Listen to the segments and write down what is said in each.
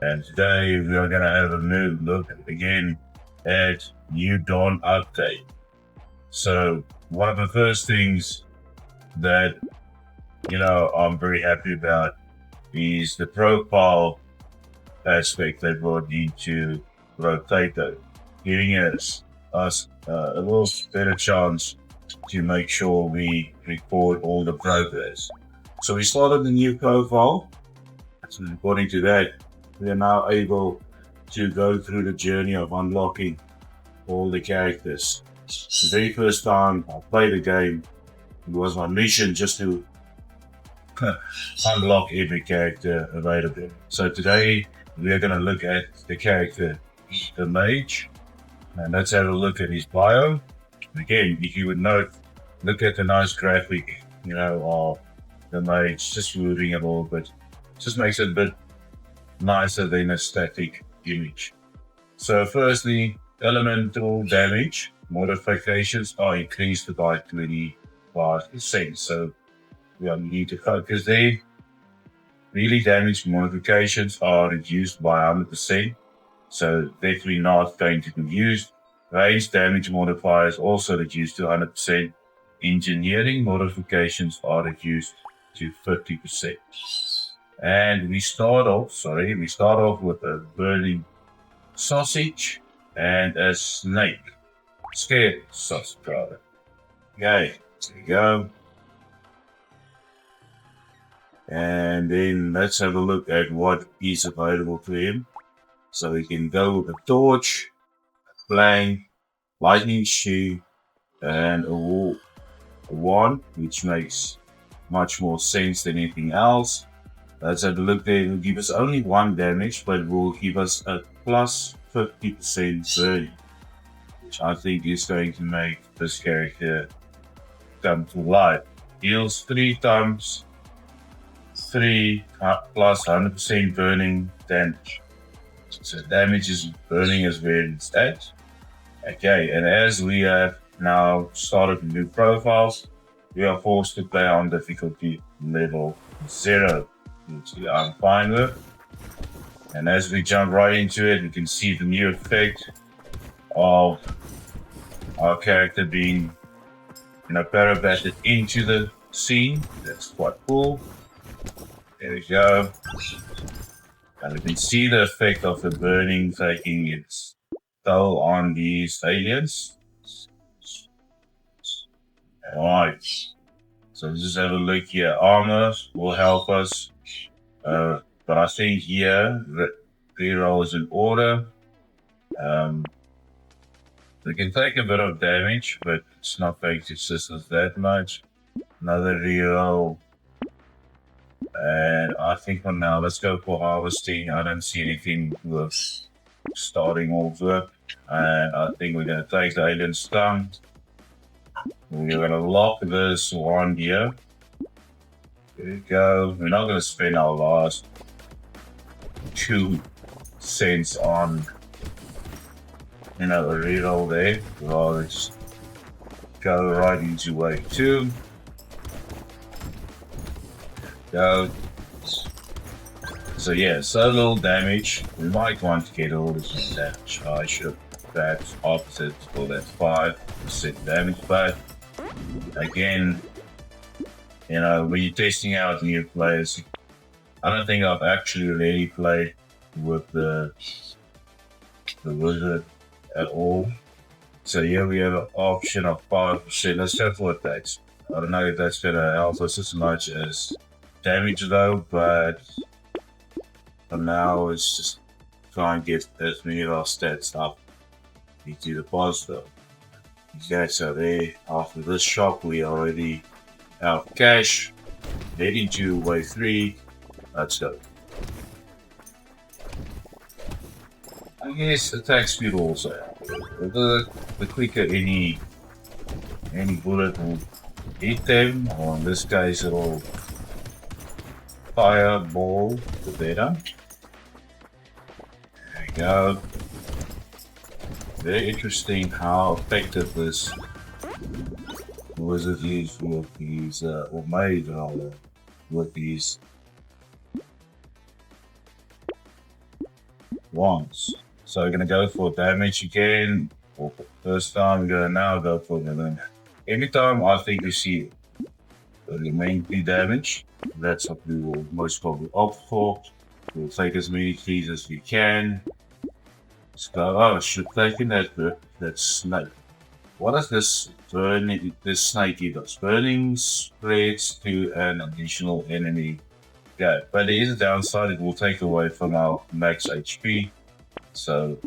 And today we are going to have a new look again at New Dawn update. So one of the first things that I'm very happy about is the profile aspect they brought into Brotato, giving us a little better chance to make sure we record all the progress. So we started a new profile. So according to that, we are now able to go through the journey of unlocking all the characters. The very first time I played the game, it was my mission just to unlock every character available. So today we are going to look at the character, the Mage, and let's have a look at his bio. Again, if you would note, look at the nice graphic, of the Mage, just moving it all, but just makes it a bit nicer than a static image. So firstly, elemental damage modifications are increased by 25%. So we need to focus there. Melee damage modifications are reduced by 100%. So definitely not going to be used. Range damage modifiers also reduced to 100%. Engineering modifications are reduced to 50%. And we start off with a burning sausage and a snake. Scared sausage, rather. Okay, there you go. And then let's have a look at what is available to him. So we can go with a torch, a flame, lightning shoe, and a wand, which makes much more sense than anything else. Let's have a look there. It will give us only 1 damage, but it will give us a plus 50% burn, which I think is going to make this character come to life. Heals 3 times 3 plus 100% burning damage. So damage is burning is where it's at. Okay, and as we have now started new profiles, we are forced to play on difficulty level 0. Which I'm fine with. And as we jump right into it, we can see the new effect of our character being, parabatted into the scene. That's quite cool. There we go. And we can see the effect of the burning taking its toll on these aliens. Alright. So let's just have a look here. Armor will help us. But I think here, reroll is in order. We can take a bit of damage, but it's not going to assist us that much. Another reroll. And I think for now, let's go for harvesting. I don't see anything worth starting off with. And I think we're going to take the alien stun. We're going to lock this one here. There we go. We're not going to spend our last 2 cents on, a reroll there. We'll just go right into wave 2. Go. So yeah, so little damage. We might want to get a little bit of damage. I should have perhaps opted for that 5% damage, but again, when you're testing out new players, I don't think I've actually really played with the wizard at all. So here we have an option of 5%. Let's go for that. I don't know if that's gonna help us as much as damage though, but for now it's just try and get as many of our stats up into the positive. Okay, so there, after this shop we already have cash. Heading to wave 3. Let's go. I guess attack speed also. The quicker any bullet will hit them, or in this case it'll fireball the better. There we go. Very interesting how effective this wizard is with these, or Mage rather, with these once. So we're gonna go for damage again. For the first time, we're gonna now go for the every time I think we see the remaining damage, that's what we will most probably opt for. We'll take as many keys as we can. Let's go. Oh, I should take in that snake. What does this snake does? Burning spreads to an additional enemy. Yeah, but there is a downside. It will take away from our max HP. So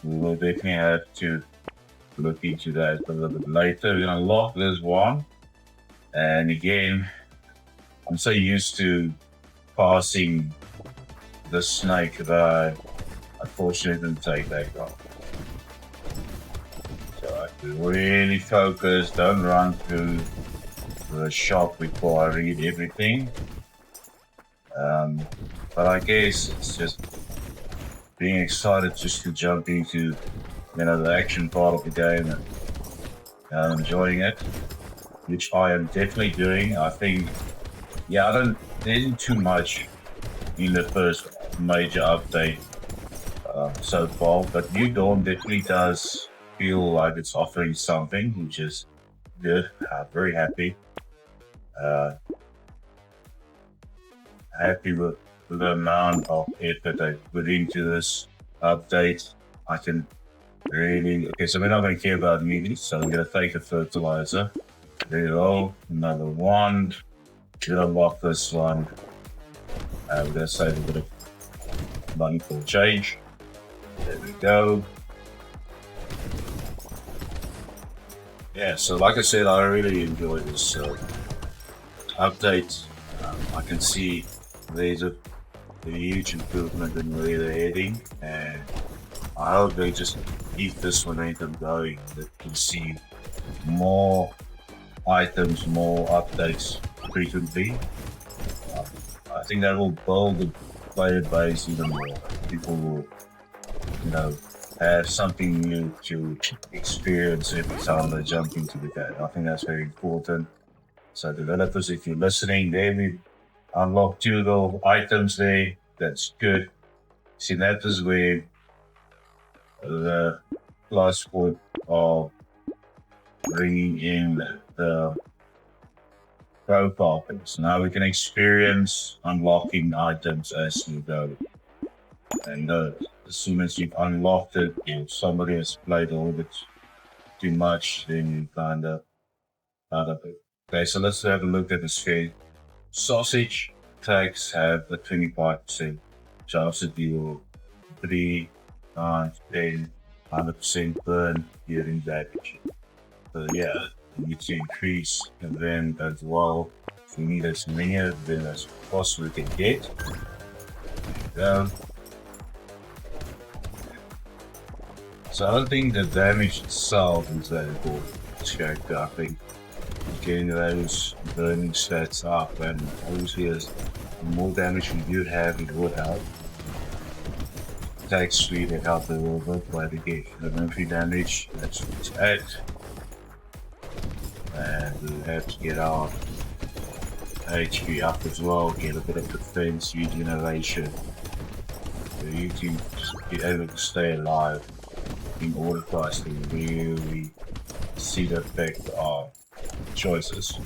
we will definitely have to look into that a little bit later. We're gonna lock this one. And again, I'm so used to passing the snake that I unfortunately didn't take that long. So I have to really focus, don't run through the shop before I read everything. But I guess it's just being excited just to jump into, the action part of the game and enjoying it, which I am definitely doing. I think, there isn't too much in the first major update so far, but New Dawn definitely does feel like it's offering something, which is good. Very happy. Happy with the amount of effort they put into this update. I can really... Okay, so we're not going to care about melee, so we're going to take a fertilizer. Reroll, another wand. We're going to lock this one. We're going to save a bit of money for change. There we go. Yeah, so like I said, I really enjoy this update. I can see there's a huge improvement in where they're heading, and I hope they just keep this momentum going. That you can see more items, more updates frequently. I think that will build the player base even more. People will, have something new to experience every time they jump into the game. I think that's very important. So developers, if you're listening, there we unlocked 2 little items there. That's good. See, that is where the plus point of bringing in the profile things. Now we can experience unlocking items as we go. And as soon as you've unlocked it, if somebody has played a little bit too much, then you kind of out of it. Okay, so let's have a look at the scale. Sausage tags have a 25% chance to deal 3, 9, 10, 100% burn during damage. So yeah, you need to increase them as well. If we need as many of them as possible we can get. There we go. So I don't think the damage itself is that important. This character, I think getting those burning stats up, and obviously as the more damage we do have, it would help. Attack speed, it helped a little bit, but again, the monthly damage, that's what it's at. And we have to get our HP up as well, get a bit of defense, regeneration. So you can be able to stay alive in order for us to really see the effect of choices.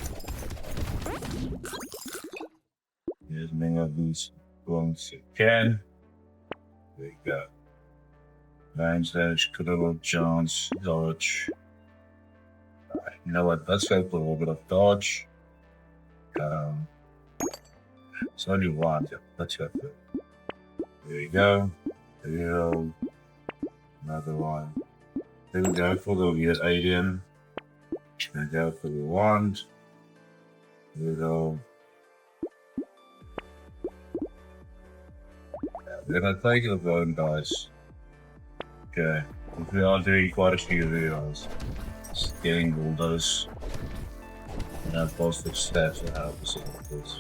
As many of these ones as you can. There you go. Range damage, critical chance, dodge. You know what? Let's go for a little bit of dodge. It's only one. Yeah, let's go for it. There you go. There you go. Another one. There we go for the weird alien. There we go for the wand. There we go. We're gonna take the bone dice. Okay. We are doing quite a few rerolls. Just getting all those positive stats that help us with this.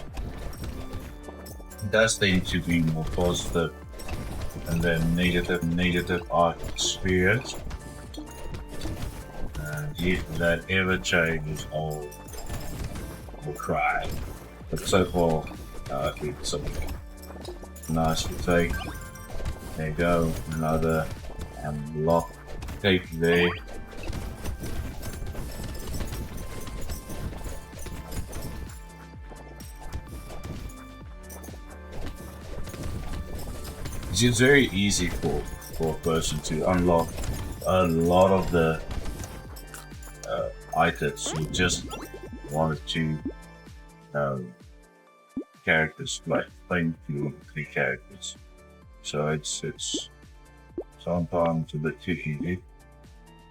It does tend to be more positive, and then negative art experience. And if that ever changes, I'll cry. But so far, I think it's something nice to take. There you go, another unlock tape there. It's very easy for a person to unlock a lot of the items who just wanted to characters, like playing 2 or 3 characters. So it's sometimes a bit too easy.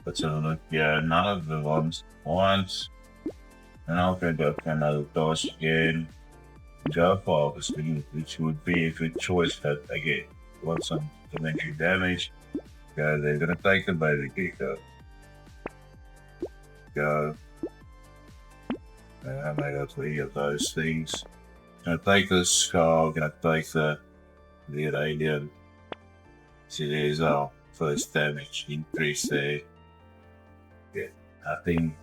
Let's have a look. Yeah, none of the ones once. And I'll go for another toss again. Go for obviously, which would be a good choice that again want some elementary damage. Yeah, they're gonna take it by the kicker. Go. I got 3 of those things. Gonna take this skull, gonna take the alien. See, there's our first damage increase there. Yeah, nothing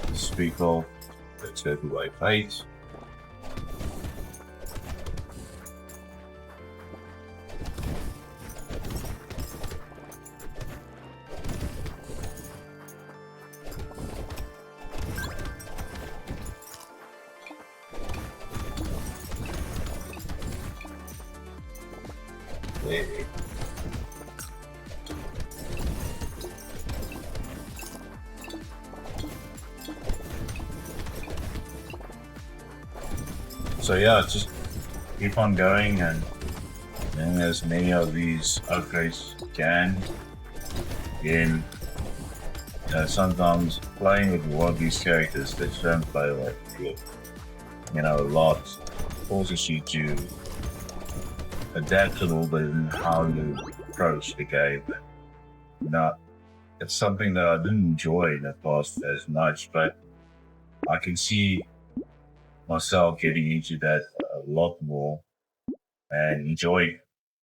to speak of. Let's go to wave 8. So yeah, just keep on going and getting as many of these upgrades as you can. Again, sometimes playing with one of these characters that you don't play like a lot forces you to adapt a little bit in how you approach the game. It's something that I didn't enjoy in the past as much, but I can see myself getting into that a lot more and enjoying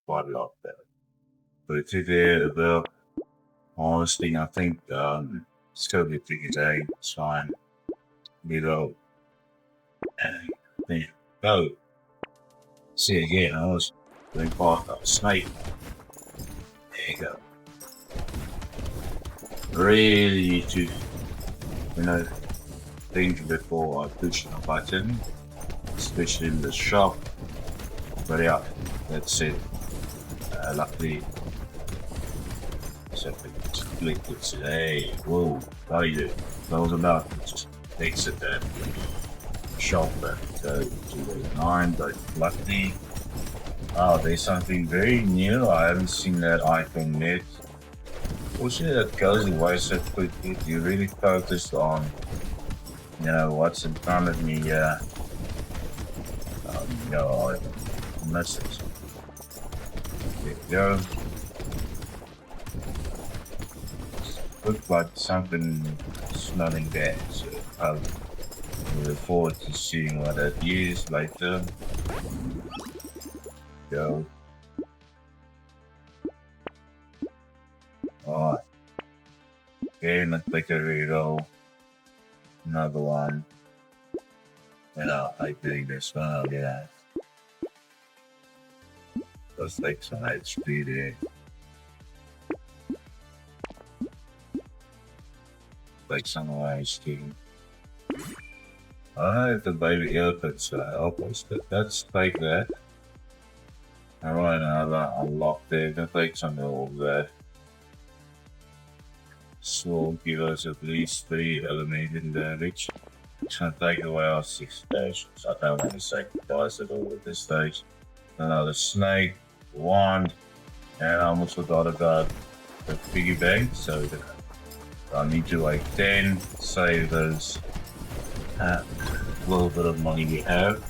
quite a lot better. But to there about honestly, I think it's gonna be a pretty good day. It's fine. And then go. See again, I was doing part of a snake. There you go. Really need to think before I push the button, especially in the shop. But yeah, that's it. Luckily, something clicked today. Whoa, how you do? That was about to just exit that shop and go to the 9, but luckily, there's something very new. I haven't seen that item yet. Fortunately, that goes away so quickly. You really focused on what's in front of me, message. There you go. Looks like something smelling bad, so I look forward to seeing what that is later. Go. Alright. Okay, let's take a reroll. Another one. I think this one I'll get at. Let's take some HP there. Take some HP. I don't know if the baby elephants help us, but let's take that. Alright, another unlock there. Gonna take some of that. So will give us at least 3 elemental damage. It's gonna take away our 6 stations. I don't want to sacrifice it all at this stage. Another snake, wand, and I almost forgot about the piggy bank, so I need to like 10, save those little bit of money we have.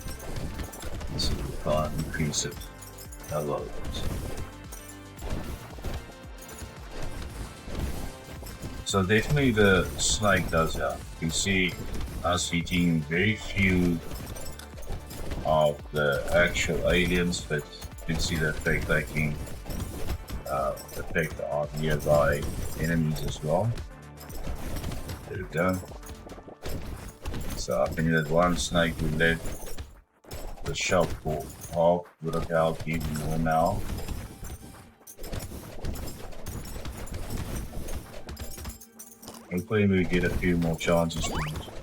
So we can't increase it a lot. So definitely the snake does help. You can see us eating very few of the actual aliens, but you can see the effect taking effect on nearby enemies as well. There we go. So I think that one snake we let the shop for half would have helped even more now. Hopefully we get a few more chances to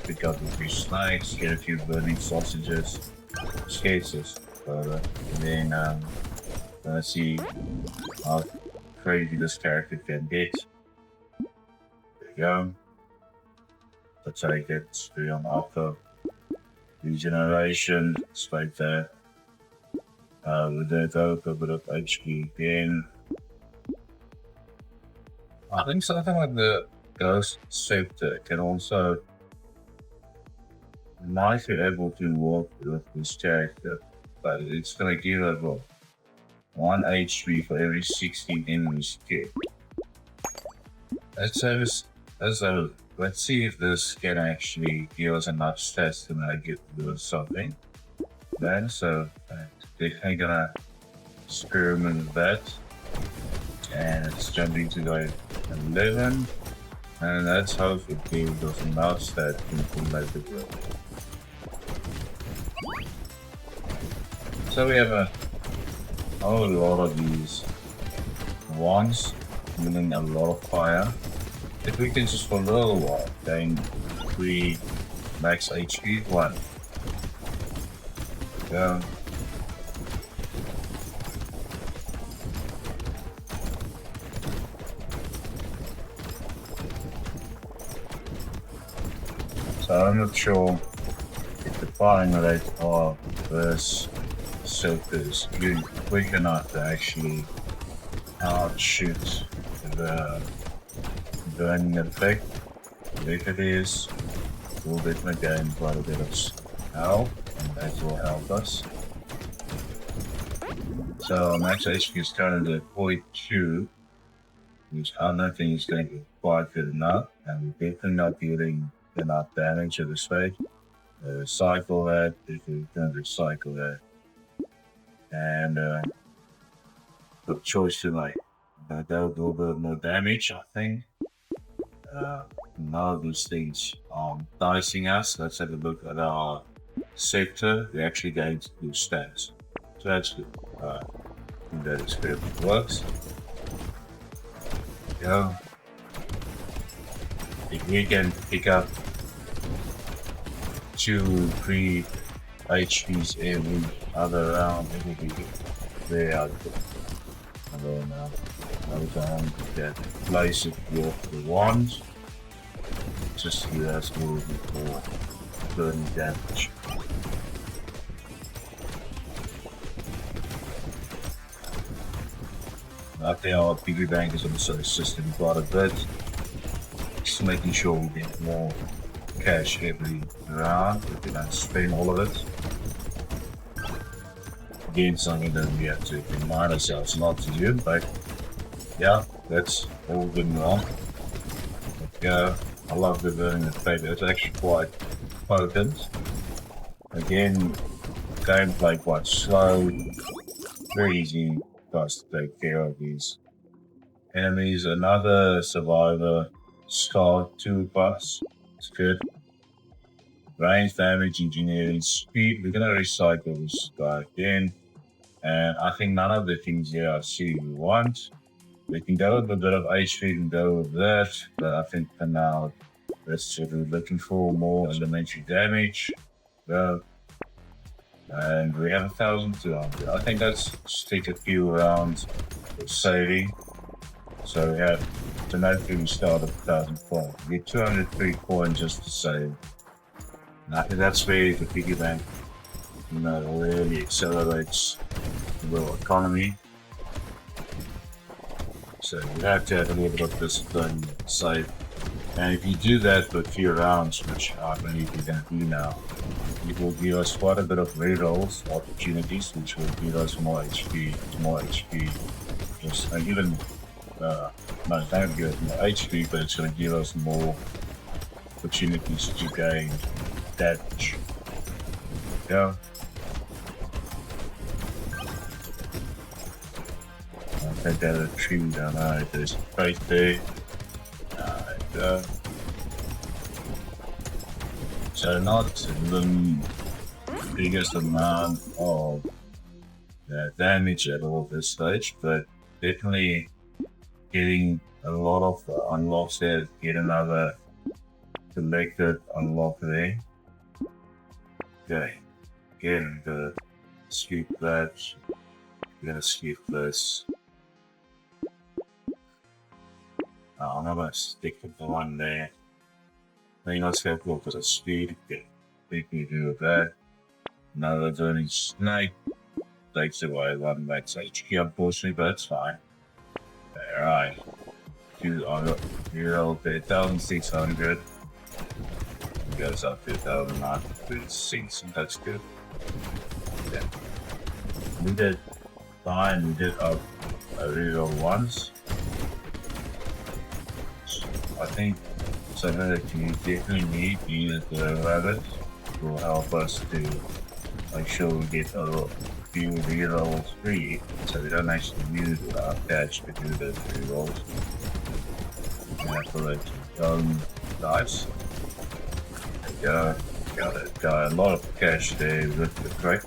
pick up a few snakes, get a few burning sausages, skates further, and then let's see how crazy this character can get. There we go. Let's take it to on after regeneration, straight there. With that a bit of HP again. I think something like the Ghost Scepter can also might be able to work with this character, but it's gonna give it what, 1 HP for every 16 enemies killed. Let's see if this can actually give us enough stats to make it do something. Then so definitely gonna experiment with that. And it's jumping to like 11. And let's hope it gives us enough stats to make it work. So we have a whole lot of these wands, meaning a lot of fire. If we can just for a little while, then we max HP 1. Go. So I'm not sure if the firing rate of this silk is really quick enough to actually outshoot the burning effect. If it is, we'll definitely gain quite a bit of health, and that will help us. So max HP is currently at 42, which I don't think is going to be quite good enough, and we're definitely not dealing enough damage at this stage. Recycle that, if we're going to recycle that. And the choice to like that will do a bit more damage, I think. None of these things are dicing us. Let's have a look at our sector. We're actually going to do stats. So that's good. I think that experiment works. Go. If we can pick up 2-3 HPs every other round, it will be very output. And then another time that place it with the wands, just to give us more for burning damage. I think our piggy bank is also assisting quite a bit. Just making sure we get more cash every round, if we don't spend all of it. Again, something that we have to remind ourselves not to do, but yeah, that's all good and well. I love the burning effect, it's actually quite potent. Again, gameplay quite slow, very easy for us to take care of these enemies. Another survivor, Scar 2 plus, it's good. Range, damage, engineering, speed, we're gonna recycle this guy again. And I think none of the things here I see we want. We can go with a bit of HP and go with that, but I think for now, that's what we're looking for, more elementary damage. Go. And we have 1,200. I think let's stick a few rounds of saving. So we have, automatically we start at 1,000 points. We get 203 coins just to save. And I think that's where the piggy bank, really accelerates the little economy. So you have to have a little bit of discipline, save. And if you do that for a few rounds, which I believe you're going to do now, it will give us quite a bit of rerolls, opportunities, which will give us more HP, just and even, no, it's not going to give us more HP, but it's going to give us more opportunities to gain damage. Yeah. I'll take that tree down. Alright, there's right there. Alright, so not the biggest amount of damage at all at this stage, but definitely getting a lot of unlocks there. Get another selected unlock there. Okay, again, the skip that. We're gonna skip this. I'm gonna stick with the one there. Then let's go for the speed. Okay, think we do that. Another turning snake takes away one max HP, unfortunately, but it's fine. Alright. You're all 1,600. Goes up to 1,936, and that's good. Yeah. We did fine, we did up a reroll once. I think something that you definitely need is the rabbit will help us to make sure we get a few rerolls free, so we don't actually use our cash to do those rerolls. And for the dice. Got a lot of cash there with the crate,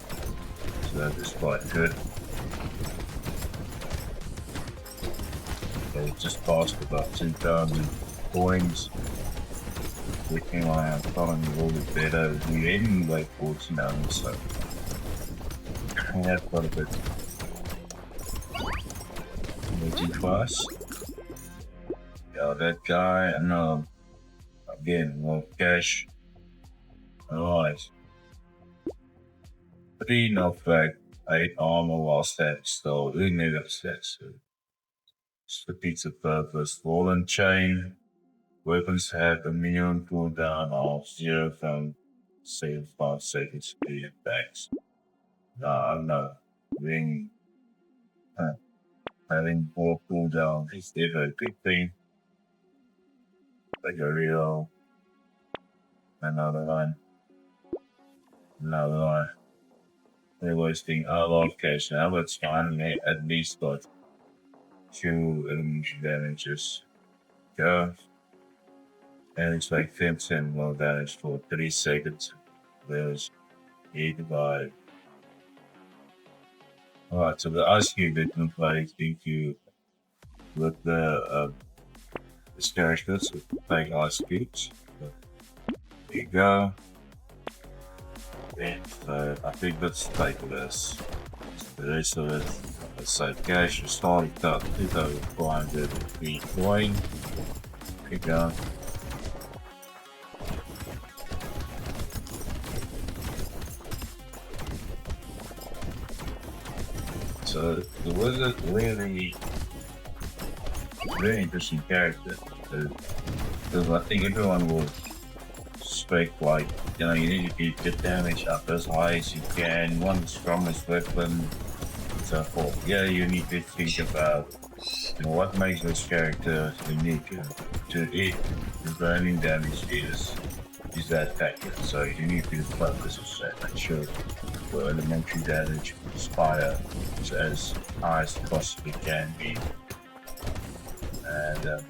so that is quite good. So just passed about 2,000 coins. Looking like I'm following a little bit better. We're in like 14,000, so we have quite a bit. Waiting for us. Yeah, that guy, and again, more cash. Alright. 3 knockback, 8 armor while static stole. We knew that stats. Defeats the purpose. Fallen chain. Weapons have a minimum cooldown of 0 from 5 seconds to the impacts. No. Having more cooldown is never a good thing. Like a real. Another one. They're wasting a lot of cash now, but it's fine. They at least got 2 elementary damages. Go. And it's like 10% more damage for 3 seconds. There's 85. Alright, so the ice cube that can play, thank you with the characters with playing ice cubes. So, there you go. Yeah, so I think let's take this. The rest of it, let's say cash, starting up 2,403 coin. There you go. So the wizard really very interesting character. Because I think everyone will expect like, you need to get good damage up as high as you can, one strongest weapon, and so forth. Yeah, you need to think about what makes this character unique. To it, the burning damage is that factor. So you need to focus on that. Make sure the elementary damage fire is as high as it possibly can be. And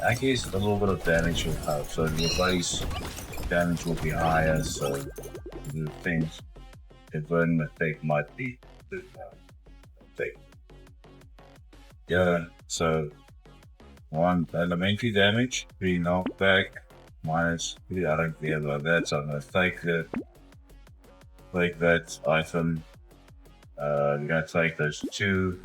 I guess a little bit of damage will help. So your base damage will be higher, so the things, the burning effect might be the effect. Yeah, so 1 elementary damage, 3 knockback, minus 3, I don't care about that, so I'm gonna take that item. We're gonna take those 2.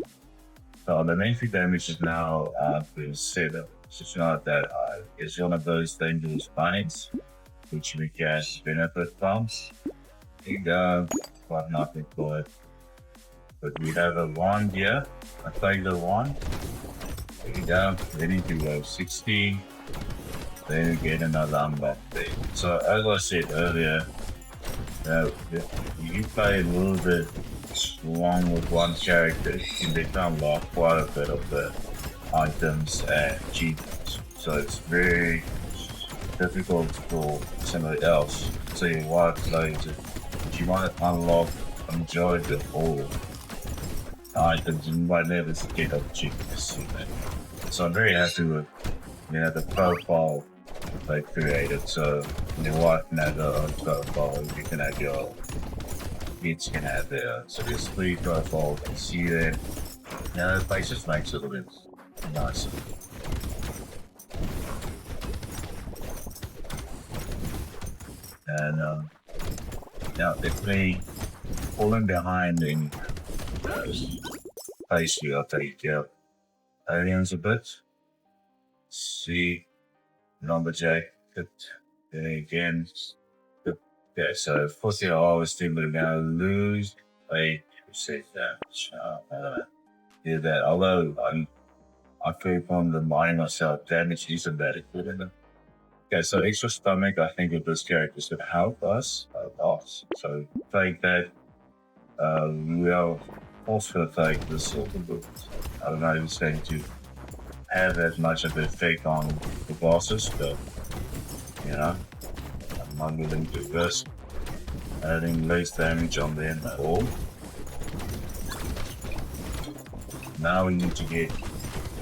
So the elementary damage is now been set up. It's not that high. It's one of those dangerous binds, which we can benefit from. There you go, got nothing for it. But we have a wand here. I take the wand. There you go, ready to go 16. Then we get another unlock there. So as I said earlier, you play a little bit strong with one character, you can unlock quite a bit of the items and achievements. So it's very difficult for somebody else. So you want to play it, you want to unlock a majority of all items, you might never get opportunity to see that. So I'm very happy with the profile they created. So your wife can have their own profile, you can have your kids can have their. So there's 3 profiles you can see there. The place just makes it a bit Nice. And yeah, definitely falling behind in basically I'll take aliens a bit. See, lumberjack, then again. Okay, so 40 hours team we're gonna lose. Wait, who said that? Yeah, that. Although I keep on reminding myself, damage isn't that equivalent. Okay, so extra stomach, I think with this character is gonna help us a lot. So take that. We are also gonna take this sort of book. I don't know if it's going to have as much of an effect on the bosses, but you know, I'm not willing to risk adding less damage on them at all. Now we need to get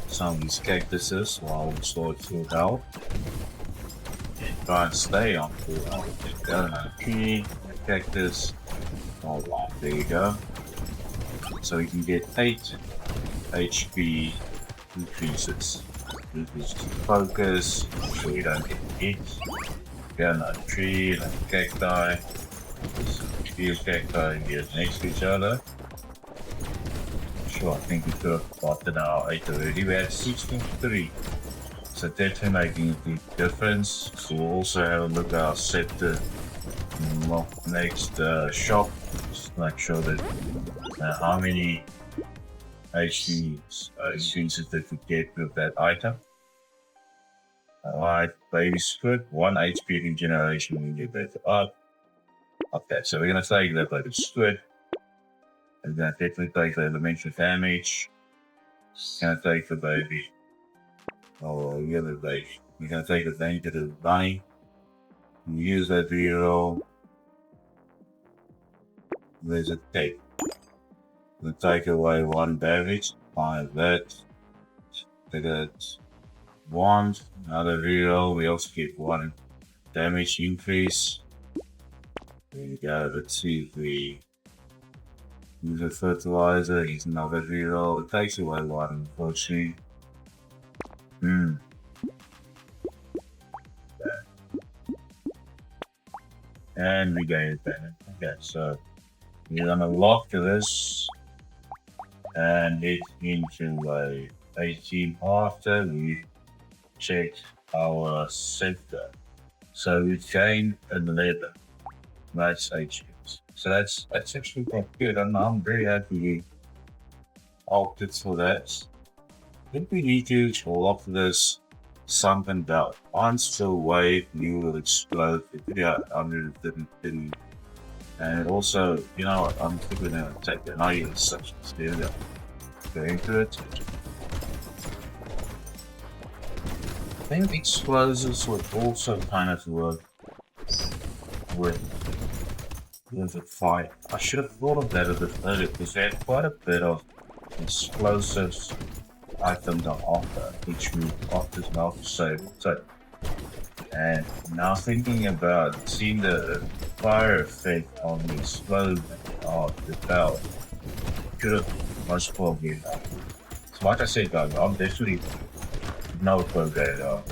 some of these cactuses while we start full health. And try and stay on full health. Go on tree, cactus. Alright, there you go. So you can get 8 HP increases. Increases focus, so you don't get hit. Go on a tree, like a cacti. Few cacti get next to each other. Sure, I think we could have gotten our 8 already. We had 6.3. So definitely making a big difference. So we'll also have a look at our sector next shop. Just make sure that how many HP increases that we get with that item. Alright, baby squid, 1 HP regeneration when you get better up. Okay, so we're gonna take that baby squid. And then definitely take the elemental damage. Gonna take the baby. Oh, yeah, the baby. We're gonna take the danger to the bunny. Use that reroll. There's a tape. We'll take away 1 damage. Find that. Take that 1. Another reroll. We also get 1 damage increase. There you go. Let's see if we use a fertilizer. Use another reroll. It takes away 1, unfortunately. And we gain it back. Okay, so we're gonna lock this and hit into a team after we check our sector. So we gained 11. That's 8 chips. So that's actually quite good. I'm very happy we opted for that. I think we need to lock this sunken belt. Monster wave, you will explode. Yeah, didn't. And also, you know what, I'm thinking gonna take the 90 sections there. Go into it. I think explosives would also kind of work with the fight. I should have thought of that a bit earlier because they had quite a bit of explosives items on offer, which we offers now to save. So, and now thinking about seeing the fire effect on the explosion of the belt, could have most probably. So like I said, guys, I'm definitely no programmer.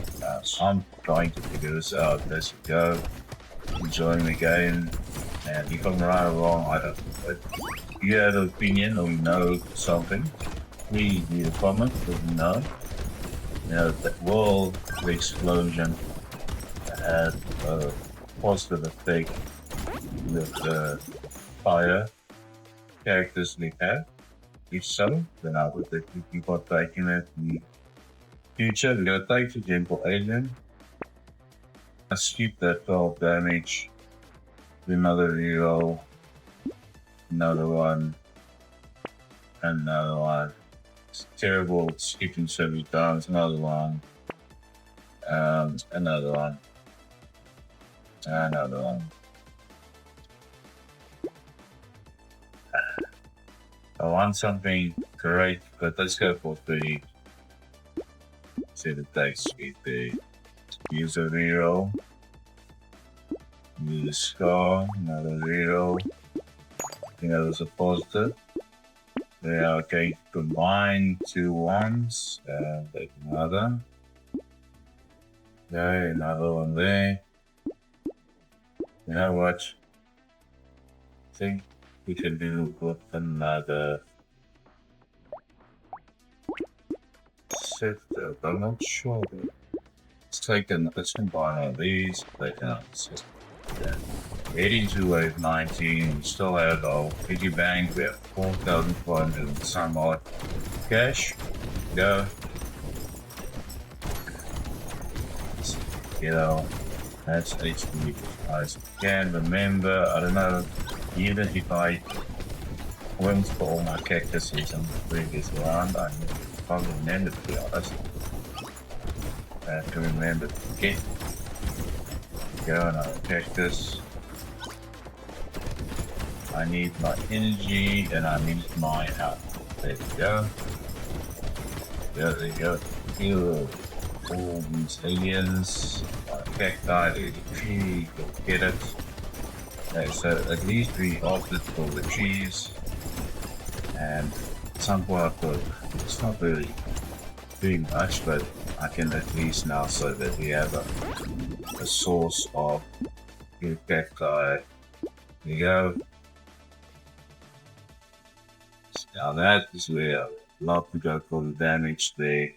I'm trying to figure this out as we go, enjoying the game, and if I'm right or wrong, I don't know. But if you have an opinion or you know something, please leave a comment, let me know. You know, that will the explosion had a positive effect with the fire characters we have. If so, then I would definitely keep on taking it in the future. We're gonna take the gentle alien. Let's skip that 12 damage. Do another reroll. Another one. Another one. It's terrible skipping several times. Another one. Another one. Another one. I want something great, but let's go for 3. See the dice with the user reroll. Use the scar, another reroll. I think that was a positive. We are going to combine 2 ones. Take another. Okay, another one there. You know what? I think we should do with another sister, but I'm not sure. Let's combine all these. Take another sister. Yeah. 82 wave 19. We still have our piggy bank. We have 4,400 and some odd cash. Go. You know, that's HP. I can remember, I don't know, even if I went for all my cactuses in the previous round, I can't remember, to be honest. I have to remember to get. Go, another cactus. I need my energy and I need my health. There we go. Yeah, there you go. Heal all these aliens. Cacti, the tree, go get it. Okay, so at least we opted for the trees. And some point it's not really doing much, but I can at least now say that we have a source of new cacti. There you go. Now that is where I love to go for the damage there,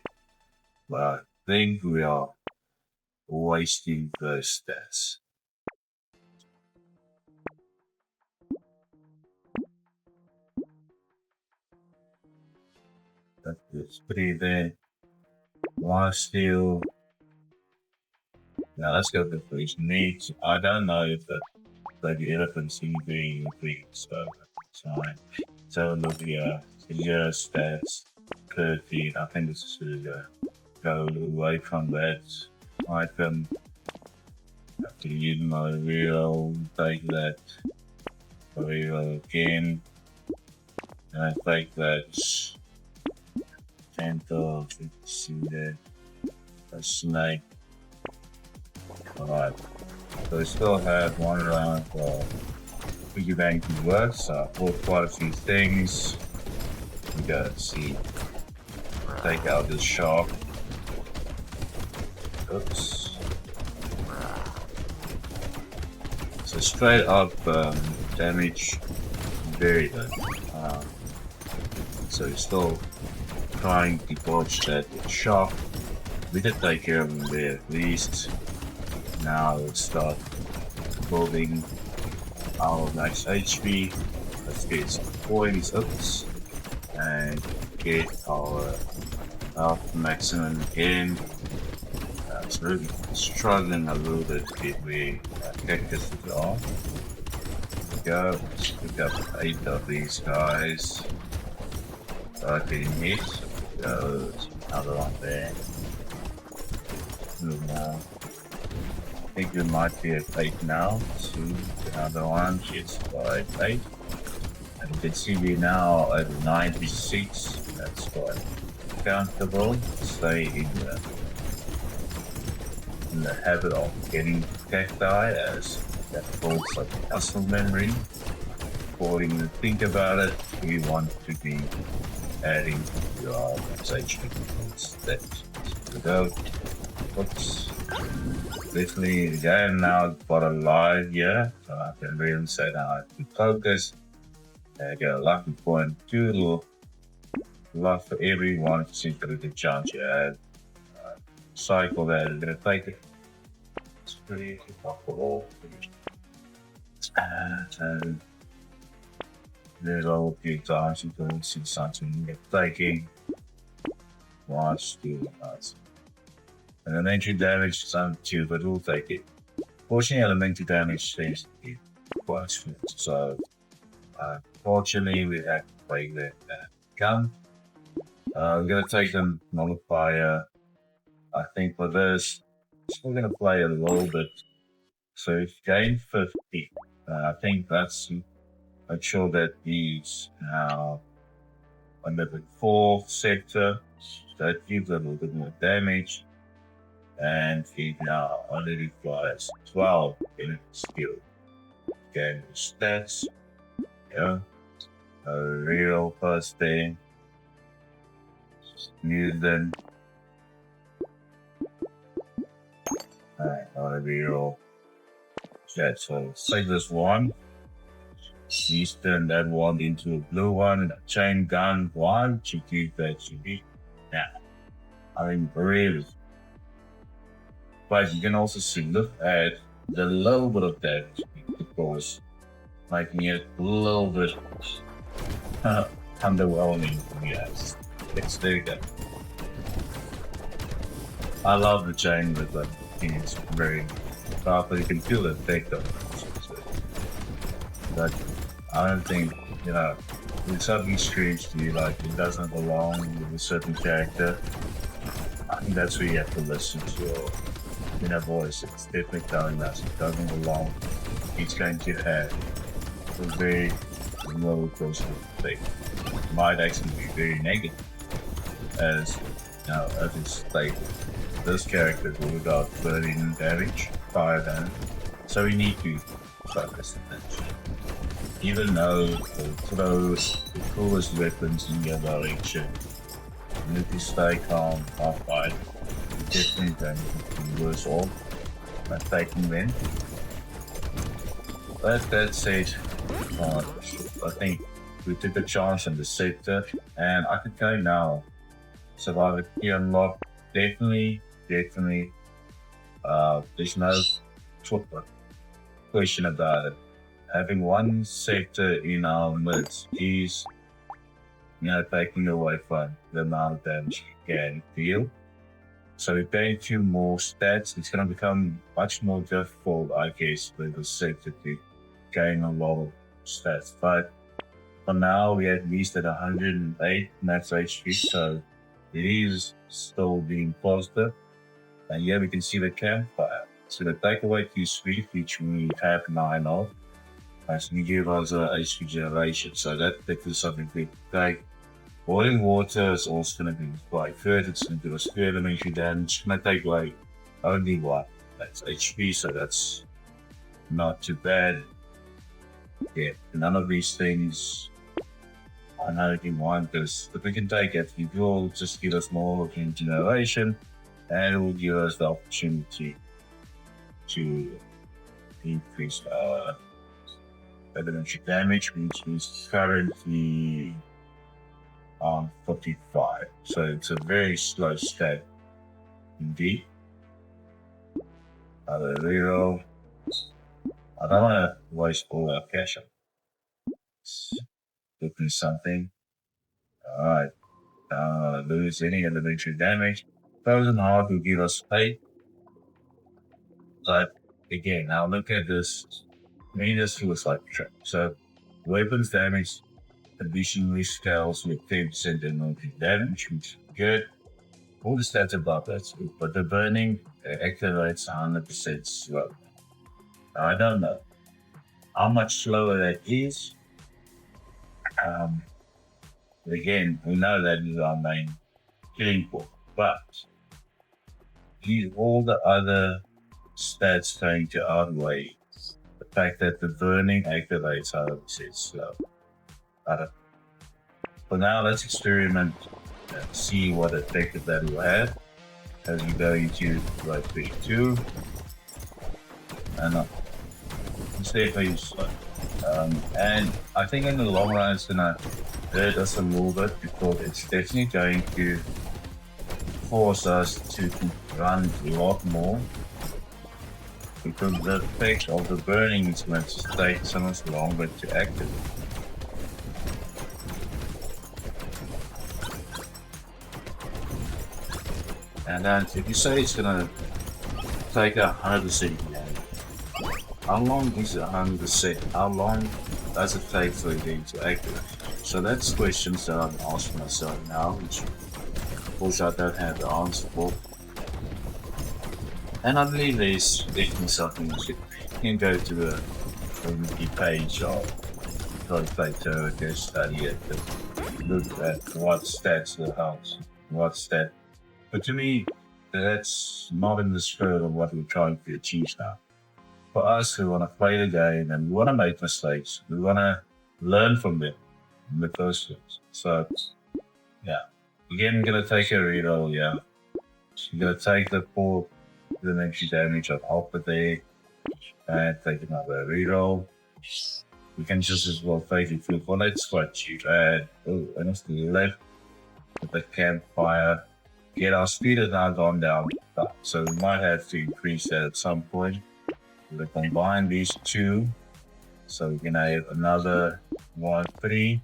but I think we are wasting those stats. That is pretty there. Last steel. Now let's go for these meats. I don't know if the elephants can be big, so that's fine. So look here, zero stats, 13. I think this is go away from that item. Have to use my wheel, take that wheel again. And I take that gentle, see that a snake. Alright. So we still have one round for piggy bank to work, so I bought quite a few things. We gotta see. Take out this shark. Oops. So straight up damage, very good. So we're still trying to dodge that shark. We did take care of him there at least. Now let's start building our nice HP. Let's get some coins, oops, and get our health maximum again. It's really struggling a little bit to get where cactuses are. There we go, let's pick up 8 of these guys. Start getting hit. Go, another one there. Move now. I think we might be at 8 now. See another one, yes, 5, 8. And you can see we now at 96. That's quite comfortable. Stay in the habit of getting cacti, as that builds like muscle memory. Before you think about it, we want to be adding to our HP points. That's the go. Oops. Definitely the game now got a live here, so I can really say now I have to focus. I get a lucky point, 2 little luck for every 1% of the chance you have. Cycle that is gonna take it. It's pretty easy, not for all. So there's all a few times you can see something you're taking. Watch, do nice. And elementary damage, some too, but we'll take it. Fortunately, elementary damage seems to be quite good, so fortunately we have to play that gun. We're gonna take them nullifier. I think for this, still gonna play a little bit. So if gain 50, I think that's make sure that he's now on level 4 sector. That gives a little bit more damage. And he now only requires 12 in skill. Again, stats. Yeah. real first thing. Use them. Alright, not a real. Yeah, so take this one. Please turn that one into a blue one. A chain gun one. To keep that should be. Yeah. I mean, really. But you can also see, look at the little bit of damage, of course, making it a little bit underwhelming for me. There you go. I love the chain, but it's very powerful. You can feel the effect of it. But I don't think, when something screams to you like it doesn't belong with a certain character, I think that's where you have to listen to your inner voice. It's definitely telling us it doesn't belong. It's going to have a very low cost effect. It might actually be very negative, as as it's like this character is all about burning damage, fire damage, so we need to focus on that. Even though they'll throw the coolest weapons in your direction, and if you stay calm, not fight, you're definitely going to be worse off by taking them. But that said, I think we took a chance on the sector, and I can tell you now, survivor key unlocked, definitely, there's no question about it. Having one sector in our midst is, taking away from the amount of damage you can deal. So we're paying 2 more stats. It's going to become much more difficult, I guess, with the sector to gain a lot of stats. But for now, we're at least at 108 max HP, so it is still being positive. And here we can see the campfire. So the take away 2 sweet, which we have 9 of, as we give us a HP generation. So that is something we take. Boiling water is also going to be quite good. It's going to do us good elementary damage. It's going to take away only 1. That's HP, so that's not too bad. Yeah, none of these things I know you want this, but we can take it. It will just give us more regeneration, and it will give us the opportunity to increase our elementary damage, which is currently on 45. So it's a very slow stat indeed. Another reroll. I don't want to waste all our cash up. Looking something. Alright. Lose any elementary damage. Frozen Heart will give us 8. But again, now look at this. This feels like a trap. So weapons damage additionally scales with 10% elementary damage, which is good. All the stats above that's good, but the burning activates 100% slow. Now, I don't know how much slower that is. Again, we know that is our main killing point, but all the other stats going to outweigh the fact that the burning activates 100% slow. For now, let's experiment and see what effect that will have as we go into Road 32. And it's definitely slow. And I think in the long run it's gonna hurt us a little bit because it's definitely going to force us to run a lot more, because the effect of the burning is going to take so much longer to activate. And then if you say it's gonna take 100% damage, how long is 100%? How long does it take for it to activate? So that's questions that I'm asking myself now, which of course I don't have the answer for. And I believe there's definitely something you can go to the wiki page of Brotato and go study it, and look at what stats will help, what stat. But to me, that's not in the spirit of what we're trying to achieve now. For us who want to play the game and we want to make mistakes, we want to learn from them. in the first place. So, yeah. Again, gonna take a reroll, yeah. You're gonna take the 4 elementary damage of Alpha there and take another reroll. We can just as well take it through. Well, it's quite cheap. And it's to the left with the campfire. Get our speed has now gone down. So we might have to increase that at some point. We'll combine these two. So we're gonna have another 1, 3.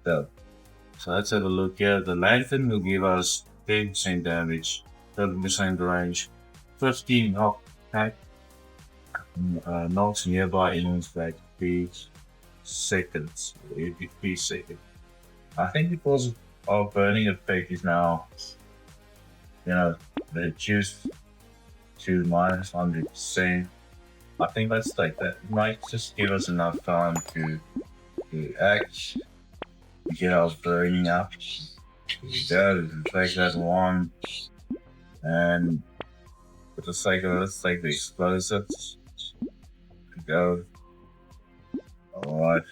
So let's have a look here. The lantern will give us 10% damage, 30% range, 15 knock attack, knocks nearby enemies back 3 seconds. Every 3 seconds. I think because our burning effect is now, reduced to minus 100%. I think let's take that. It might just give us enough time to act. Get our burning up. There we go. Take that one. And for the sake of it, let's take the explosives. Go. Alright.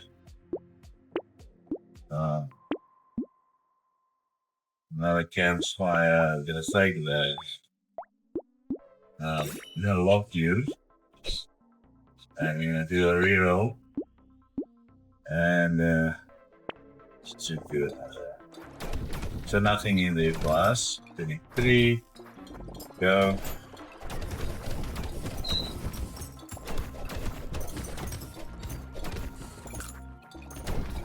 Another campfire. I'm gonna take that. I'm gonna lock you. And we're gonna do a reroll. And should do another. So nothing in there for us. 23. Go.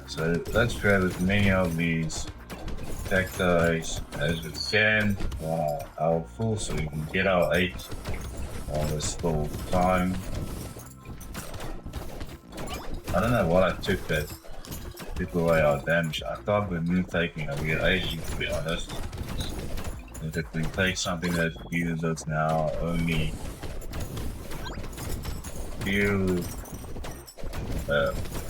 So let's grab as many of these cacti as we can. Our full so we can get our 8 on this full time. I don't know what I took that took away our damage. I thought with Noob taking it, we get 80 to be honest. And if we take something that gives us now only few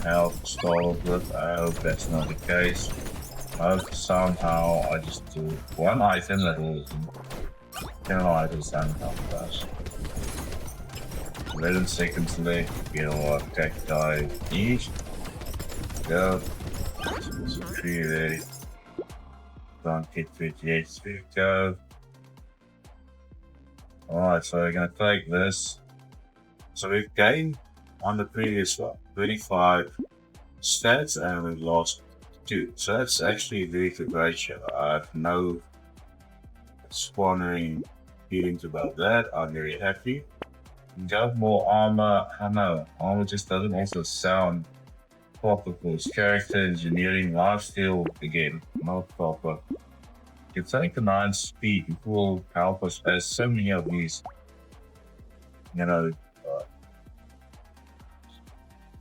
health stalled with, I hope that's not the case. I hope somehow I just do one item that will 10 items somehow fast. 11 seconds left, get our cacti each. Go. So 3 there. Don't get 58 speed, go. Alright, so we're gonna take this. So we've gained on the previous one 25 stats and we've lost 2. So that's actually a very good ratio. I have no squandering feelings about that. I'm very happy. Got more armor. I don't know. Armor just doesn't also sound proper for his character. Engineering, lifesteal, again, not proper. You take a 9 speed, it will help us as so many of these,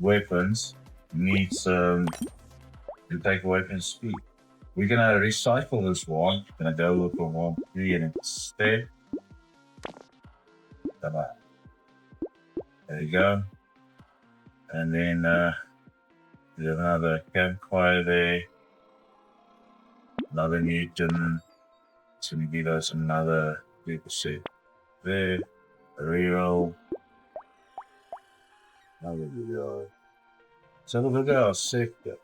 weapons needs to take weapon speed. We're gonna recycle this one. Gonna go look for 1, 3 and instead. Come on. There you go. And then we have another campfire there. Another Newton. It's gonna give us another 3% there. A reroll. Another reroll. So look at our sector.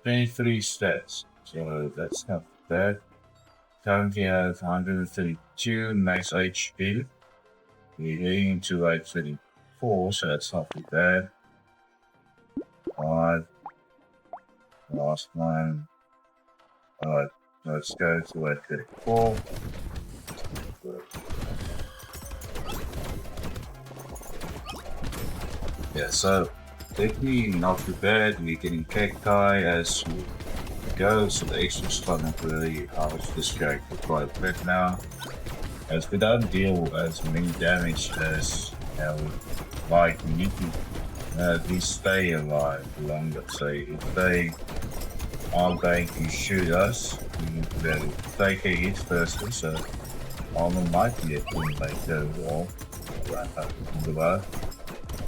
23 stats. So that's not bad. Currently has 132 max HP. We're heading into 834, so that's not too bad. Alright. Last one. Alright, let's go to 834. Yeah, so definitely not too bad. We're getting cacti as we go, so the extra starting to really harvest this character quite a bit now. As we don't deal as many damage as we like, we need to at least stay alive longer. So if they are going to shoot us, we need to be able to take a hit firstly, so armor might be a thing later or wrap up in the world.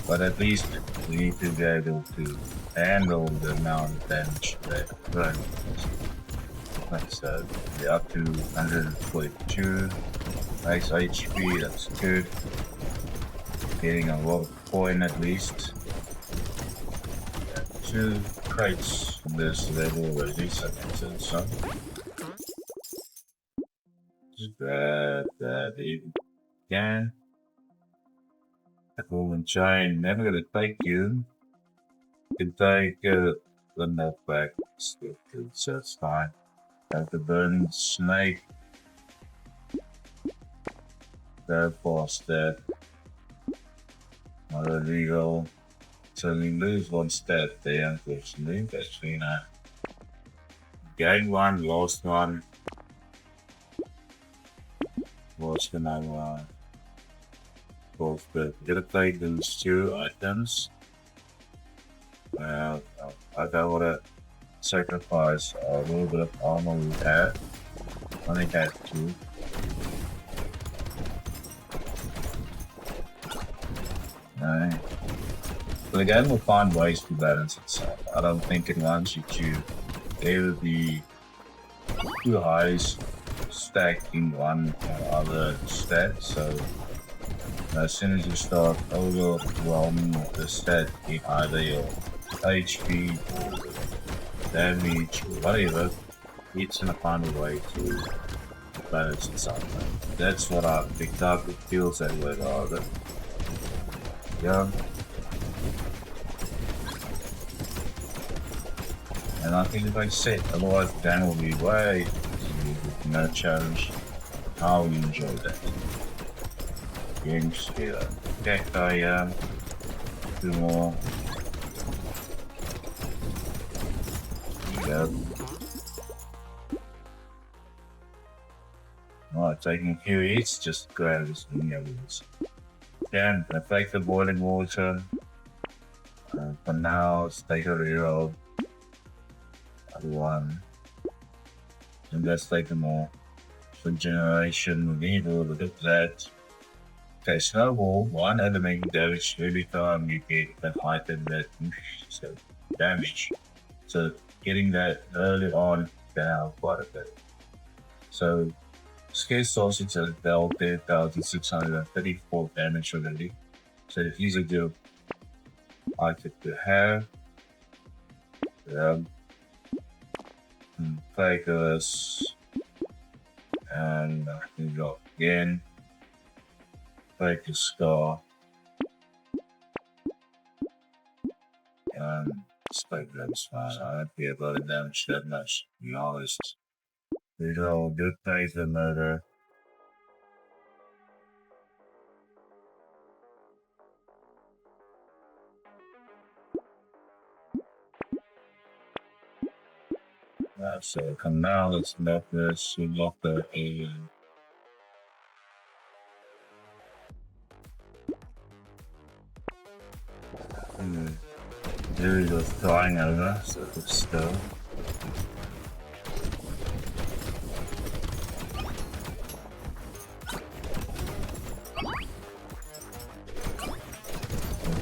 But at least we need to be able to handle the amount of damage that runs. So we're up to 142 max HP, that's good. Getting a lot of coin at least. 2 crates in this level already, so I can send some. Just grab that if you can. A golden chain, never gonna take you. You can take the net back, so it's fine. Have the burning snake. That boss dead. Not illegal. So we lose one stat there, unfortunately. That's been a gain one, lost one. What's the name one? Both good. Gotta take those 2 items. Well, I don't wanna sacrifice a little bit of armor we have. Only had 2. Right. But the game will find ways to balance itself. I don't think it wants you to either be too high stacked in one or other stat, so as soon as you start overwhelming the stat in either your HP or damage or whatever, it's gonna find a way to balance itself. That's what I picked up. It feels that way rather. Yeah. And I think if I set, otherwise the game will be way no challenge. How you enjoy that. Games here. Okay, I 2 more. Yep. Alright, taking a few hits, just grab this thing everyone's. Again, I take the boiling water. For now, let's take a reroll. One. And let's take them all. For generation, we need a little bit of that. Okay, snowball, 1 element damage every time you get that item that so damage. So getting that early on can help quite a bit. So Scare Sausage has dealt 10,634 damage already. So it's easy to item to have. Take us and we go again. Take a scar and spike that's fine. I don't care about the damage that much, to be honest. We go good take the murder. So come now, let's let this lock the alien. There we go, flying over, so it's still.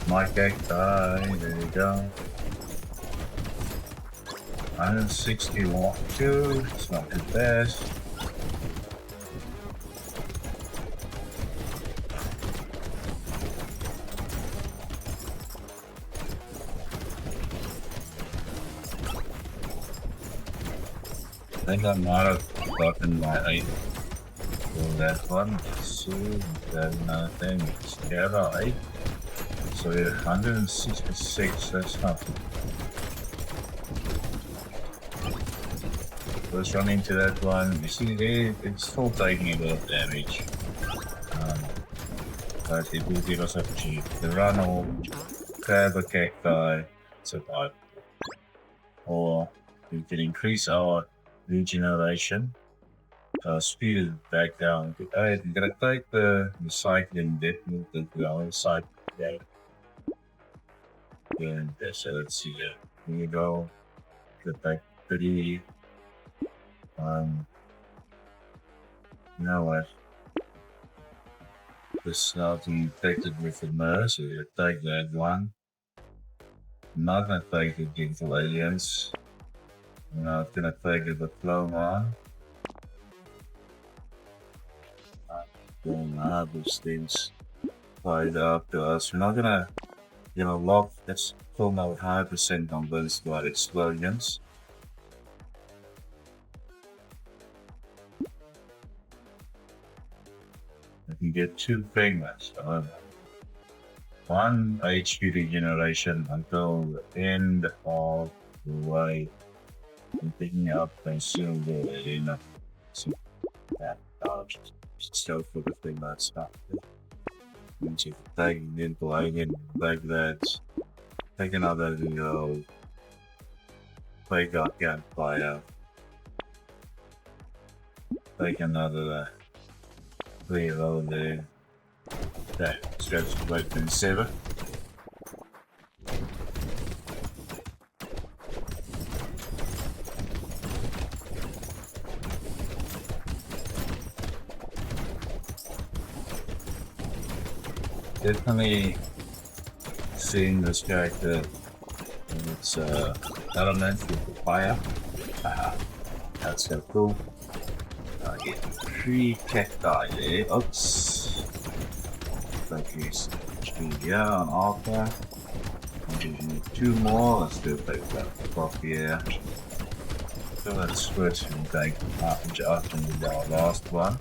My cacti, there you go. 160 walk 2, it's not too fast. I think I might have gotten my 8 for that one. Let's see, that's another thing. It's together 8. So we have 166, that's not too bad. Let's run into that one. You see there, it's still taking a bit of damage. But it will give us opportunity to run or grab a cacti, survive. Or we can increase our regeneration. Speed is back down. I'm gonna take the cycling dip move that we are on side today. And so let's see here. Here we go. Get back pretty. Now what? This now to be infected with the murder, so we'll take that one. I'm not gonna take the digital aliens. I'm not gonna take the diploma. Don't have those things tied up to us. We're not gonna lock. Let's Still not 100% convinced about explosions. I can get 2 fragments. One HP regeneration until the end of the way. And picking up and silver enough to that dodge. Still for the thing that's not good. You taking in playing like that. Take another play got gunfire. Take another reload there. That stretch to like 7. Definitely seeing this character and its elements with the fire. That's so cool. I get 3 cacti there. Oops. Focus here on alpha. I need 2 more. Let's do like that off here. So let's switch and take half and just into our last one.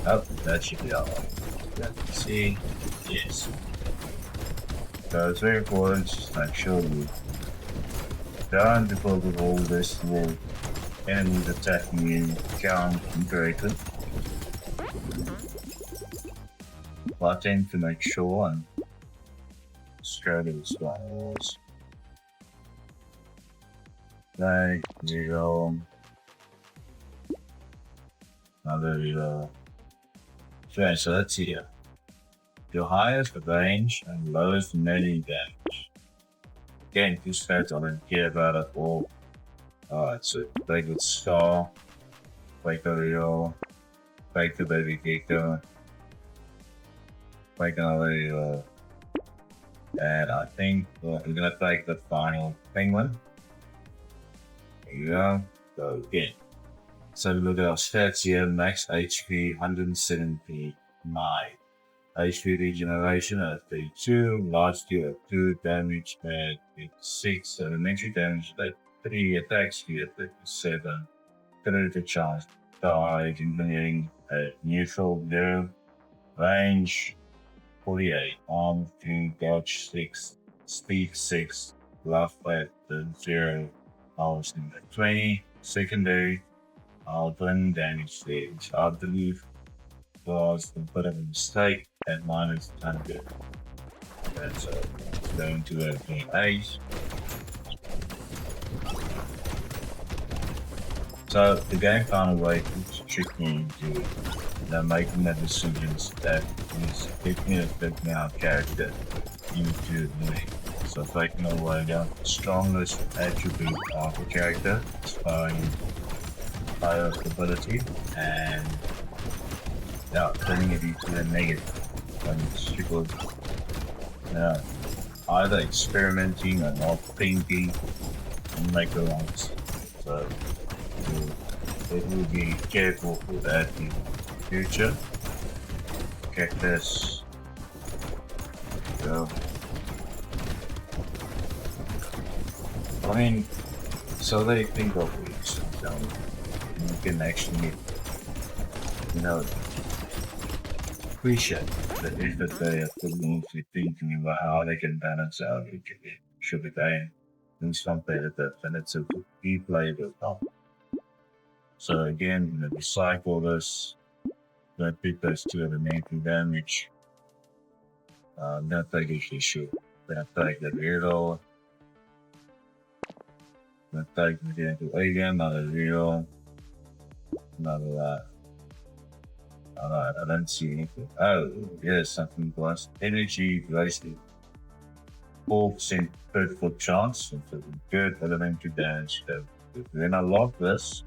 Oh, that should be our last. Let's see. Yes. So it's very important to make sure you don't because of all this little enemies attacking you correctly. But I tend to make sure and straight as spawns. There you go. Another so that's here. Your highest range and lowest melee damage. Again, this fact I don't care about at all. Alright, so take the star, take the real, take the baby gecko, take another and I think we're gonna take the final penguin. There you go. So again. So look at our stats here, max HP 179. HP regeneration at 32, large deal at 2, damage at 6, elementary damage at 3, attack speed at 57, critical charge, dive, engineering at neutral 0, range 48, arm 2, dodge 6, speed 6, bluff at 0, hours at 20, secondary, twin damage stage. I believe was a bit of a mistake and minus 100. That's going to a Mage. So the game kind of way to trick me into making the decisions that is definitely affecting our character into the league. So taking away the strongest attribute of the character, inspiring higher ability, and turning it into a negative. And it's because either experimenting or not thinking and make the wrong decision. So it will be careful for that in the future. Cactus. So I mean, so they think of it. You can actually, appreciate the effort they are putting into thinking about how they can balance out each of it. Should be playing in some competitive and it's a key play with them. So again, recycle this, pick those 2 elemental damage. Not take this issue. Then take the reroll. Then take the into again, another reroll. Another Alright, I don't see anything. Oh, yes, something plus. Energy wasted. 4% per foot chance. So good elementary damage. Then I lock this.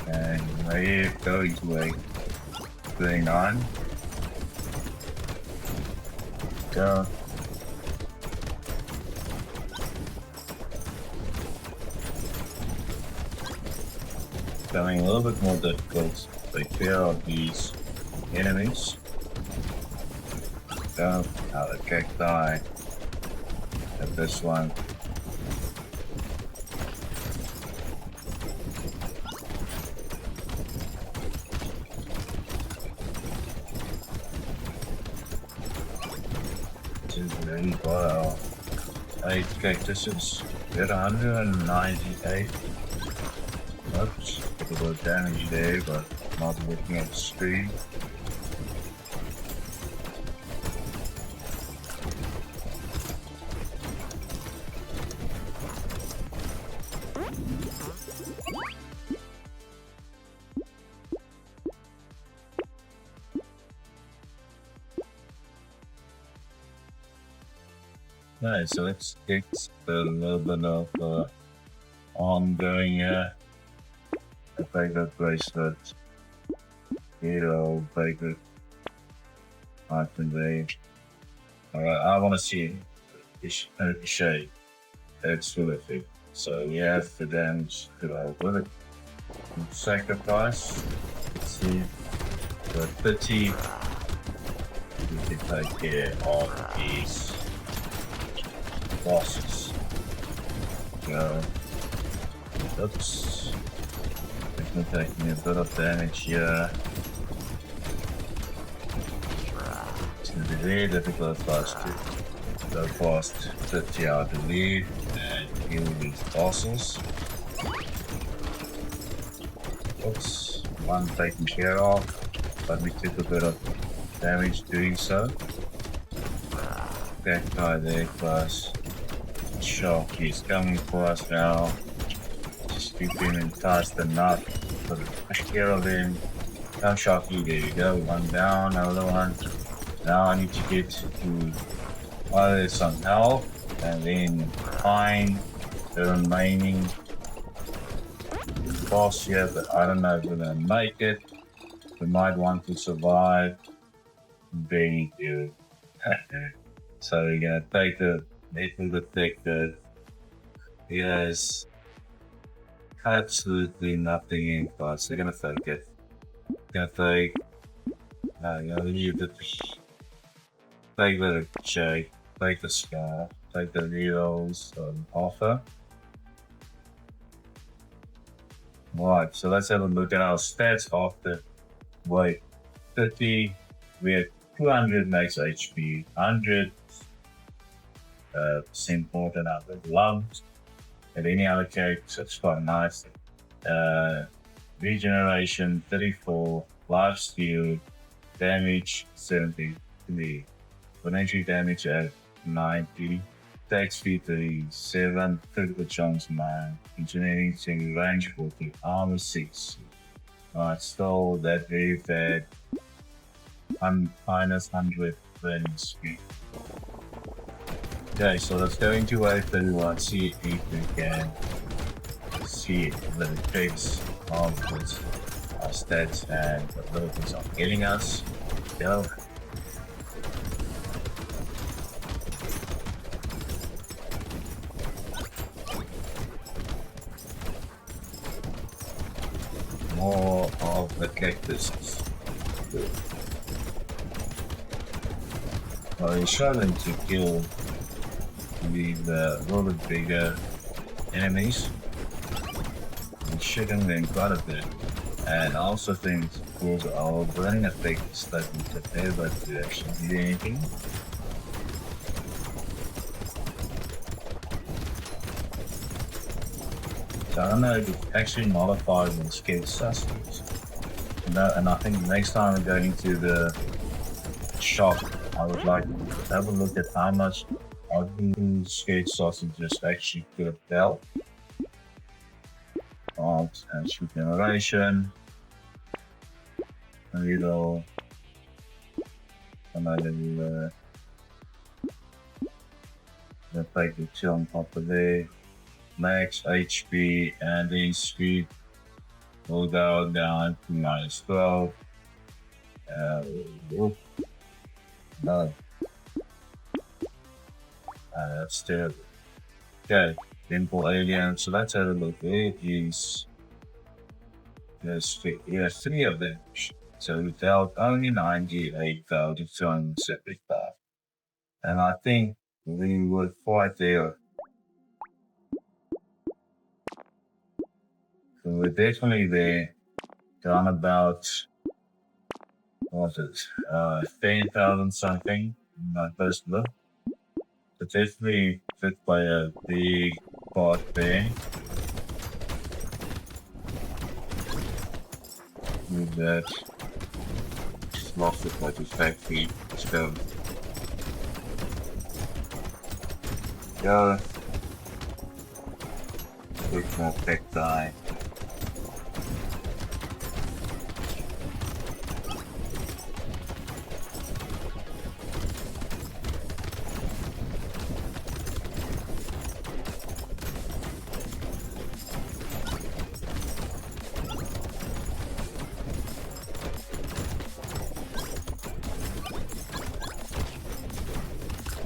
And here go into a 39. Go. Becoming a little bit more difficult. Take care of these enemies. Down, out of cacti. at this one. Really well. 8 cactuses. Get 198. Oops, a little damage there, but not looking at the screen. Nice, so let's get a little bit of ongoing favorite bracelet. Hero, favorite item there. Alright, I want to see this shade. It's terrific. So we have the damage to our bullet. Sacrifice. Let's see. The 30. We can take care of these bosses. So, oops. It's gonna take me a bit of damage here. It's gonna be very difficult for us to go past 30 out the lead and kill these bosses. Oops, one taken care of, but we took a bit of damage doing so. That guy there plus Shark is coming for us now. Just keep him enticed enough to push care of him. Now Sharky, there you go, one down, another one. Now I need to get to either some health and then find the remaining boss here, but I don't know if we're gonna make it. We might want to survive. Very good. So we're gonna take the little detector. He has absolutely nothing in class. They're gonna take it. Gonna take. Gonna leave the. Take the J. Take the Scar. Take the Needles on offer. Right, so let's have a look at our stats after. Wait, 30. We had 200 max HP, 100 more than other lumps, and any other characters. It's quite nice. Regeneration 34, life steal, damage 73, planetary damage at 90, attack speed 37, critical chance 9, engineering range 40, armor 6. Alright, still that very bad. Minus 100 burning speed. Okay, so let's go into wave 31, see if we can see the effects of this, our stats and abilities are getting us. Go. More of the cactuses. Well, he's struggling to kill the little bigger enemies. He's shooting them quite a bit. And I also think because our burning effect is starting to fail to actually do anything. So I don't know if it actually modifies the skill suspects. And I think next time we're going into the shop, I would like to have a look at how much of the skate sausages actually could have dealt. Art and shoot generation. A little another the plate will chill on top of there. Max HP and then speed will go down to minus 12. No. That's terrible. Okay, Dimple Alien. So let's have a look. There is. There's 3 of them. So we dealt only 98,275. And I think we would fight there. So we're definitely there. Done about, what was it, 10,000 something in my first look. So definitely fit by a big part there. Move that. Just lost it like a factory. Let's go. Go. Quick more tech die.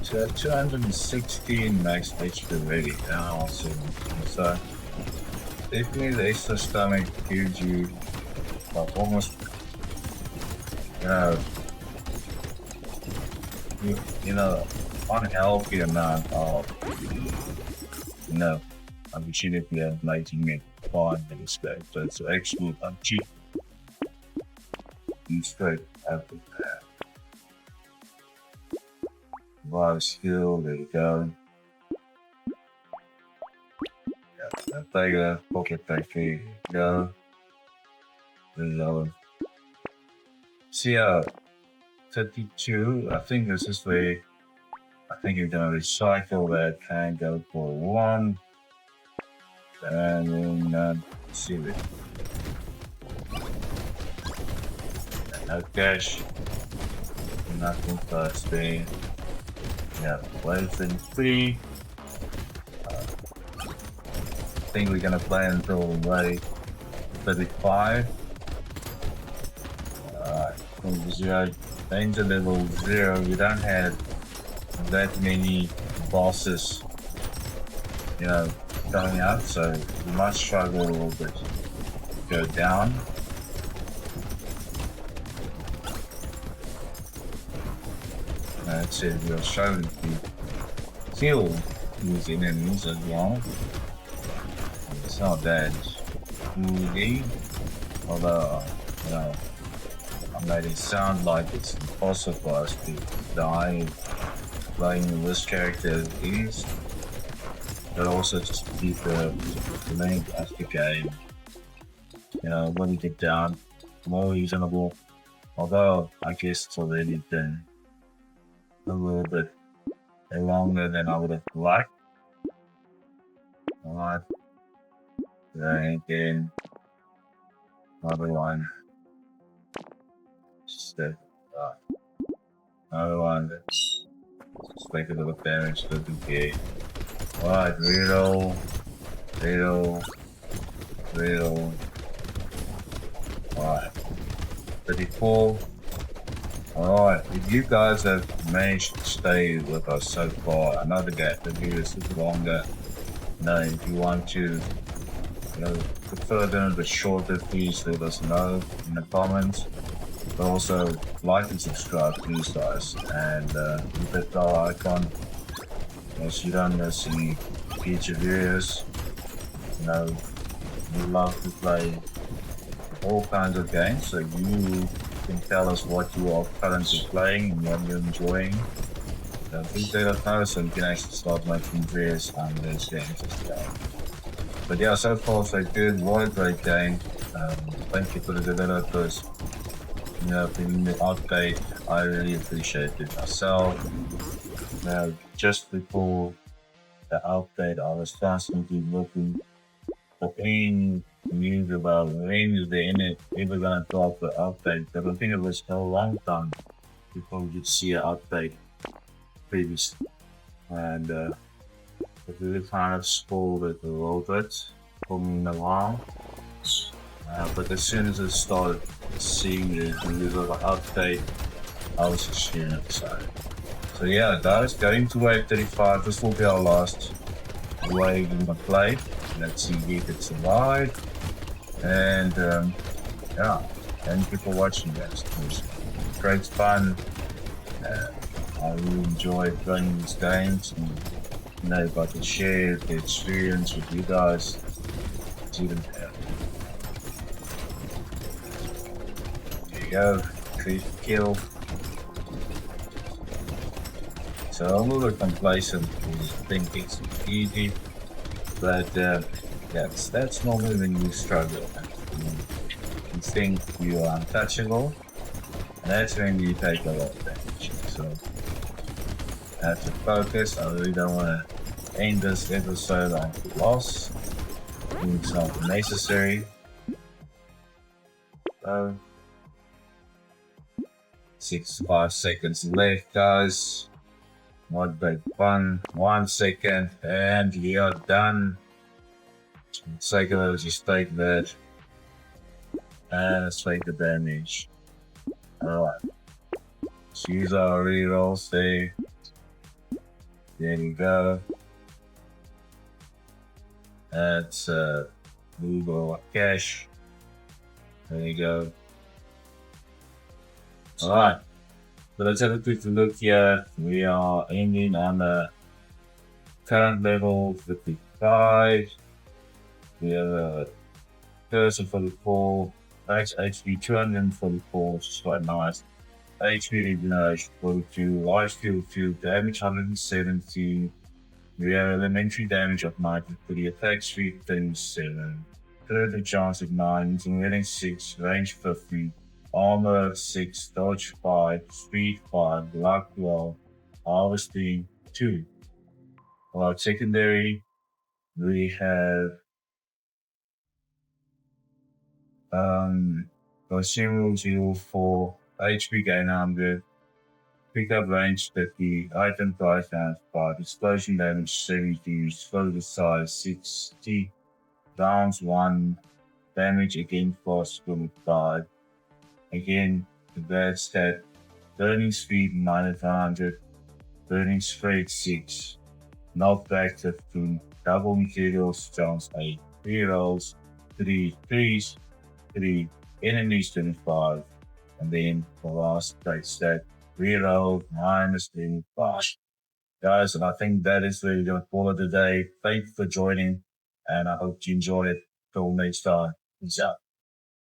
So 216 max HP already. Awesome. So definitely the extra stomach gives you almost, unhealthy amount of, opportunity of making it fine in this game. So it's actually cheap. You straight after that. Wow, skill, there you go. Yeah, take that pocket factory, go. Reload. See, 32, I think this is where I think you're gonna recycle that and go for 1. And then see it. No cash. Nothing first there. Yeah, 133. I think we're gonna play until like 35. From 0 danger level 0, we don't have that many bosses, coming out, so we might struggle a little bit to go down. That's it, we are struggling to kill these enemies as well. It's not that easy, although, I made it sound like it's impossible for us to die playing this character as it is, but also just to keep the main of the game, when you get down, more reasonable. Although I guess it's already been a little bit longer than I would have liked. Alright, then again, another one. Step up. Another one that's like a little damage to the gate. Alright, reroll. Alright, 34. Alright, if you guys have managed to stay with us so far, I know the video is longer. If you want to, prefer them but shorter, please let us know in the comments. But also like and subscribe, please guys, and hit that bell icon so you don't miss any future videos. We love to play all kinds of games, so you can tell us what you are currently playing and what you're enjoying. So please let us know so we can actually start making videos on those games as well. But yeah, so far so good. What a great game. Thank you for the developers. Bringing the update, I really appreciate it myself. Just before the update, I was constantly looking for any news about when is the internet ever gonna drop the update. But I think it was a long time before we could see an update previously, and it really kind of spoiled it a little bit for me in a while. But as soon as I started seeing the news of the update, I was extremely excited. So yeah, guys, going to wave 35. This will be our last wave in the play. Let's see if we can survive. And yeah, thank you for watching, guys. It was great fun. I really enjoy playing these games and if I can share the experience with you guys, it's even better. There you go, creep kill. So I'm a little complacent because I think it's easy, but that's normally when you struggle. You think you are untouchable, and that's when you take a lot of damage. So I have to focus. I really don't want to end this episode on loss. It's not necessary. So 5 seconds left, guys. Not big fun. 1 second, and we are done. Psychology take that. And let's take the damage. Alright. Let's use our rerolls there. There you go. That's Noob or cash. There you go. Alright. So let's have a quick look here. We are ending on the current level 55. We have a Curse 44, max HP 244, which is quite nice. HP regeneration 42, life steal 2, damage 170. We have elementary damage of 93, attack speed 37, critical chance of 9, rating 6, range 50. Armor 6, dodge 5, speed 5, luck 12, harvesting 2. Alright, secondary, we have consumables heal 4, HP gain 100, pickup range 50, item price times 5, explosion damage 70, explosive size 60, rounds 1, damage against force 25. Again, the bad stat, burning speed -100, burning straight 6, knockback 15, double materials chance 8, 3 rolls, 3 threes, 3 enemies 25, and then the last great stat, reroll -25. Guys, and I think that is where we're going to call it today. Thank you for joining, and I hope you enjoy it. Till next time. Peace out.